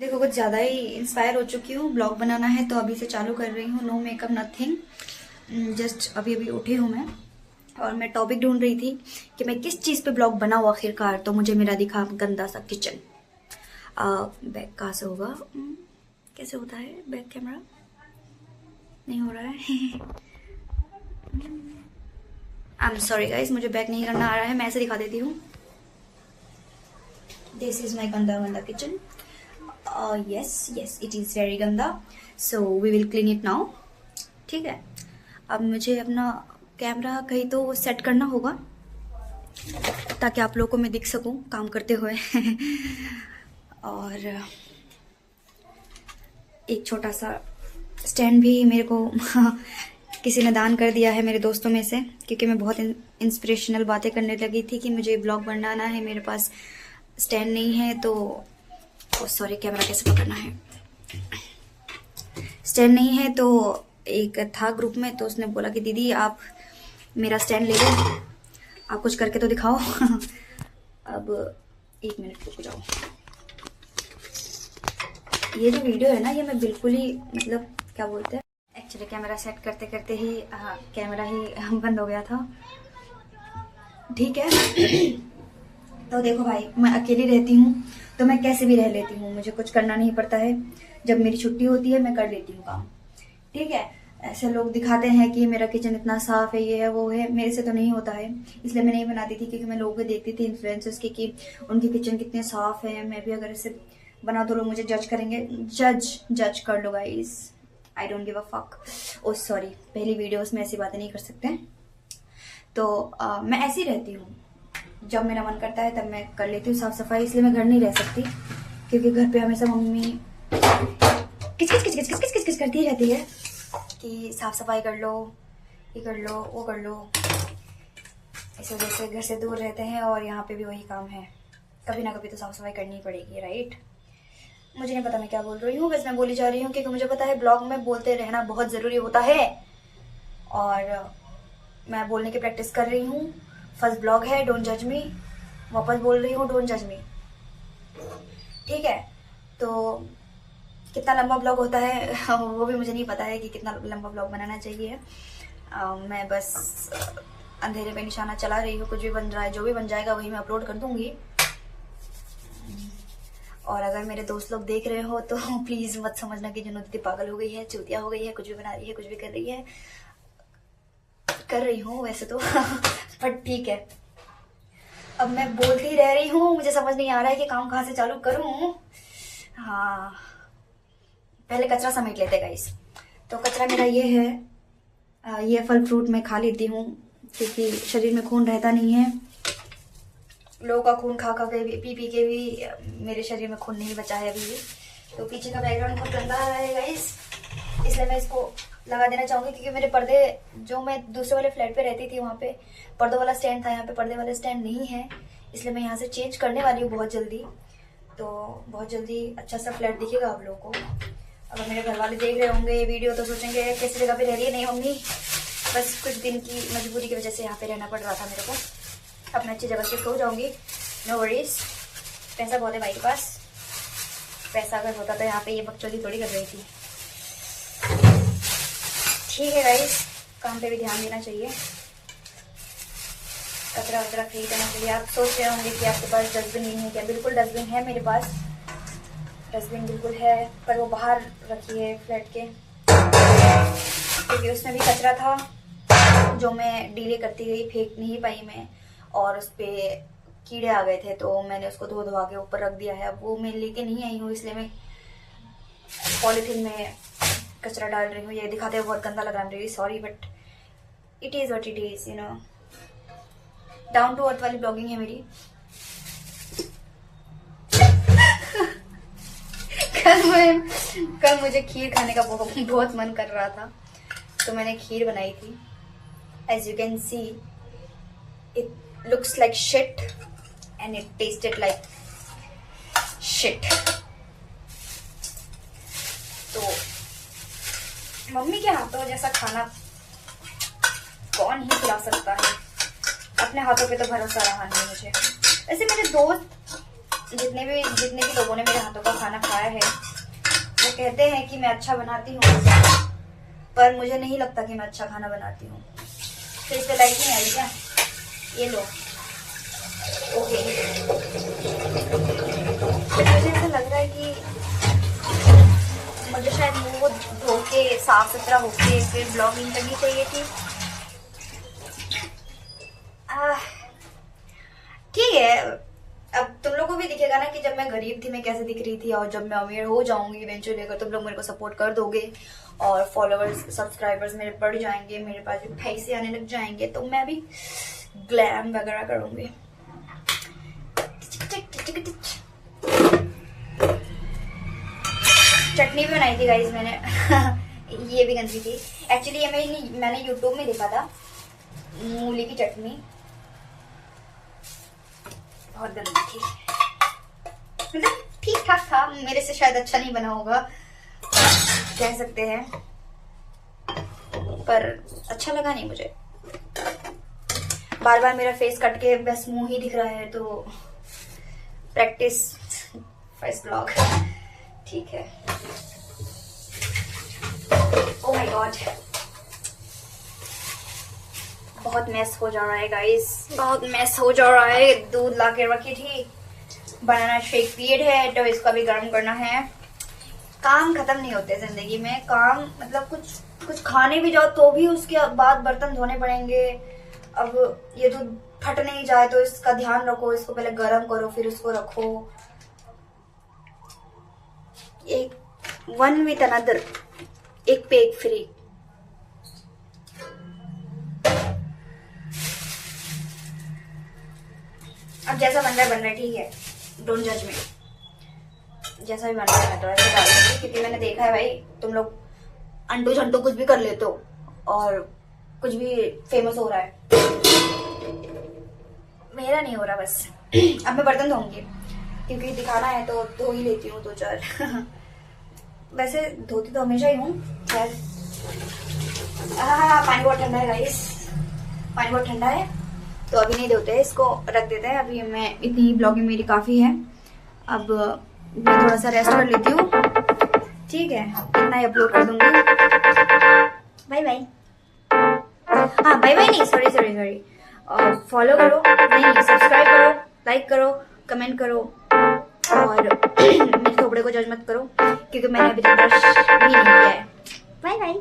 देखो कुछ ज़्यादा ही इंस्पायर हो चुकी हूँ, ब्लॉग बनाना है तो अभी से चालू कर रही हूँ। नो मेकअप नथिंग, जस्ट अभी अभी उठी हूँ मैं और मैं टॉपिक ढूंढ रही थी कि मैं किस चीज़ पे ब्लॉग बनाऊँ आखिरकार। तो मुझे मेरा दिखा गंदा सा किचन। बैक कहाँ से होगा? कैसे होता है बैक कैमरा? नहीं हो रहा है। आई एम सॉरी गाइस, मुझे बैक नहीं करना आ रहा है। मैं ऐसे दिखा देती हूँ। दिस इज माई गंदा गंदा kitchen. yes, it is very गंदा, so we will clean it now। ठीक है, अब मुझे अपना कैमरा कहीं तो सेट करना होगा ताकि आप लोगों को मैं दिख सकूं काम करते हुए। और एक छोटा सा स्टैंड भी मेरे को किसी ने दान कर दिया है मेरे दोस्तों में से, क्योंकि मैं बहुत इंस्पिरेशनल बातें करने लगी थी कि मुझे ब्लॉग बनाना है, मेरे पास स्टैंड नहीं है। तो सॉरी, कैमरा कैसे पकड़ना है? स्टैंड नहीं है तो एक था ग्रुप में, तो उसने बोला कि दीदी आप मेरा स्टैंड ले लो, आप कुछ करके तो दिखाओ। अब एक मिनट रुक जाओ। ये जो वीडियो है ना, ये मैं बिल्कुल ही मतलब क्या बोलते हैं, एक्चुअली कैमरा सेट करते करते ही कैमरा ही बंद हो गया था। ठीक है। तो देखो भाई, मैं अकेली रहती हूँ तो मैं कैसे भी रह लेती हूँ, मुझे कुछ करना नहीं पड़ता है। जब मेरी छुट्टी होती है मैं कर लेती हूँ काम। ठीक है, ऐसे लोग दिखाते हैं कि मेरा किचन इतना साफ है, ये है वो है, मेरे से तो नहीं होता है। इसलिए मैं नहीं बनाती थी, क्योंकि मैं लोगों को देखती थी इन्फ्लुएंसर्स की कि उनकी किचन कितने साफ है। मैं भी अगर ऐसे बना तो लोग मुझे जज करेंगे। जज कर लो guys, I don't give a fuck. Oh sorry, पहली वीडियोस में ऐसी बातें नहीं कर सकते। तो मैं ऐसी रहती हूँ, जब मेरा मन करता है तब मैं कर लेती हूँ साफ सफाई। इसलिए मैं घर नहीं रह सकती, क्योंकि घर पे हमेशा मम्मी किच किच किच किच किच किच किच करती रहती है कि साफ सफाई कर लो, ये कर लो, वो कर लो। इस वजह से घर से दूर रहते हैं और यहाँ पे भी वही काम है। कभी ना कभी तो साफ सफाई करनी पड़ेगी, राइट? मुझे नहीं पता मैं क्या बोल रही हूँ, बस मैं बोली जा रही हूँ क्योंकि मुझे पता है ब्लॉग में बोलते रहना बहुत ज़रूरी होता है। और मैं बोलने की प्रैक्टिस कर रही हूँ। फर्स्ट ब्लॉग है, डोंट जज मी। वापस बोल रही हूँ, डोंट जज मी। ठीक है, तो कितना लंबा ब्लॉग होता है वो भी मुझे नहीं पता है कि कितना लंबा ब्लॉग बनाना चाहिए। मैं बस अंधेरे पे निशाना चला रही हूँ। कुछ भी बन रहा है, जो भी बन जाएगा वही मैं अपलोड कर दूंगी। और अगर मेरे दोस्त लोग देख रहे हो तो प्लीज़ मत समझना कि जुनू दीदी पागल हो गई है, चूतिया हो गई है, कुछ भी बना रही है, कुछ भी कर रही है। कर रही हूँ वैसे तो बट ठीक है, अब मैं बोलती रह रही हूँ, मुझे समझ नहीं आ रहा है कि काम कहाँ से चालू करूँ। हाँ, पहले कचरा समेट लेते गाइस। तो कचरा मेरा ये है, ये फल फ्रूट मैं खा लेती हूँ क्योंकि शरीर में खून रहता नहीं है। लोगों का खून खा खा के भी, पी पी के भी मेरे शरीर में खून नहीं बचा है अभी भी। तो पीछे का बैकग्राउंड बहुत गंदा आ रहा है गाइस, इसलिए मैं इसको लगा देना चाहूँगी। क्योंकि मेरे पर्दे, जो मैं दूसरे वाले फ्लैट पे रहती थी वहाँ पे पर्दों वाला स्टैंड था, यहाँ पे पर्दे वाला स्टैंड नहीं है। इसलिए मैं यहाँ से चेंज करने वाली हूँ बहुत जल्दी। तो बहुत जल्दी अच्छा सा फ्लैट दिखेगा आप लोगों को। अगर मेरे घर वाले देख रहे होंगे ये वीडियो तो सोचेंगे कैसी जगह पे रह रही है। नहीं मम्मी, बस कुछ दिन की मजबूरी की वजह से यहाँ पे रहना पड़ रहा था मेरे को। अब मैं अच्छी जगह शिफ्ट हो जाऊँगी, नो वरीज। पैसा बहुत है भाई के पास, पैसा अगर होता तो यहाँ पे ये बकचोदी थोड़ी कर रही थी। ठीक है गाइस, काम पे भी ध्यान देना चाहिए। कचरा वचरा खरीदना चाहिए। आप सोच रहे होंगे कि आपके पास डस्टबिन नहीं है क्या? बिल्कुल डस्टबिन है मेरे पास, डस्टबिन बिल्कुल है, पर वो बाहर रखी है फ्लैट के, क्योंकि उसमें भी कचरा था जो मैं डीले करती गई, फेंक नहीं पाई मैं, और उस पर कीड़े आ गए थे तो मैंने उसको धो धोआ के ऊपर रख दिया है। अब वो मैं लेके नहीं आई हूँ, इसलिए मैं पॉलीथीन में कचरा डाल रही हूँ। ये दिखाते हुए बहुत गंदा लग रहा है, really sorry, but it is what it is, you know. Down to earth वाली ब्लॉगिंग है मेरी। कल मुझे खीर खाने का बहुत मन कर रहा था, तो मैंने खीर बनाई थी। As you can see it looks like shit and it tasted like shit. तो मम्मी के हाथों जैसा खाना कौन ही खिला सकता है? अपने हाथों पे तो भरोसा रहा नहीं मुझे। वैसे मेरे दोस्त जितने भी लोगों ने मेरे हाथों का खाना खाया है वो कहते हैं कि मैं अच्छा बनाती हूँ, पर मुझे नहीं लगता कि मैं अच्छा खाना बनाती हूँ। तो इस पे लाइट नहीं आई क्या? ये लो। ओके, तो मुझे ऐसा लग रहा है कि मुझे शायद मुंह धो के साफ सुथरा होके फिर ब्लॉगिंग करनी चाहिए थी। ठीक है, अब तुम लोगों को भी दिखेगा ना कि जब मैं गरीब थी मैं कैसे दिख रही थी, और जब मैं अमीर हो जाऊंगी इवेंचुअली, अगर तुम लोग मेरे को सपोर्ट कर दोगे और फॉलोअर्स सब्सक्राइबर्स मेरे बढ़ जाएंगे, मेरे पास भी पैसे आने लग जाएंगे, तो मैं भी ग्लैम वगैरह करूंगी। चटनी भी बनाई थी गाइस मैंने ये भी गंदी थी एक्चुअली। ये मैंने यूट्यूब में देखा था, मूली की चटनी, बहुत गंदी थी। मतलब ठीक ठाक था, मेरे से शायद अच्छा नहीं बना होगा कह सकते हैं, पर अच्छा लगा नहीं मुझे। बार बार मेरा फेस कट के बस मुंह ही दिख रहा है, तो प्रैक्टिस फर्स्ट ब्लॉग। ठीक है। ओह माय गॉड, बहुत मैस हो जा रहा है गाइस, बहुत मैस हो जा रहा है। दूध ला के रखी थी, बनाना शेक पिएड है तो इसको भी गर्म करना है। काम खत्म नहीं होते जिंदगी में, काम मतलब कुछ खाने भी जाओ तो भी उसके बाद बर्तन धोने पड़ेंगे। अब ये दूध फट नहीं जाए तो इसका ध्यान रखो, इसको पहले गर्म करो फिर उसको रखो। एक वन विथ अनदर, एक पे एक फ्री। अब जैसा बन रहा है ठीक है, डोंट जज मी। जैसा भी बन रहा है मैं तो ऐसे डाल दूंगी, क्योंकि मैंने देखा है भाई तुम लोग अंटू झंटू कुछ भी कर लेते हो और कुछ भी फेमस हो रहा है, मेरा नहीं हो रहा बस। अब मैं बर्तन धोऊंगी क्योंकि दिखाना है तो धो ही लेती हूँ 2-4 वैसे धोती तो हमेशा ही हूँ। खैर पानी बहुत ठंडा है गाइस, पानी बहुत ठंडा है तो अभी नहीं धोते, इसको रख देते हैं। अभी मैं इतनी ब्लॉगिंग मेरी काफी है, अब मैं थोड़ा सा रेस्ट कर लेती हूँ। ठीक है, इतना ही अपलोड कर दूंगी। Bye bye. हाँ बाय बाय नहीं, सॉरी फॉलो करो, नहीं सब्सक्राइब करो, लाइक करो, कमेंट करो, और मेरे कपड़े को जज मत करो क्योंकि मैंने अभी तक ब्रश भी नहीं किया है। Bye bye.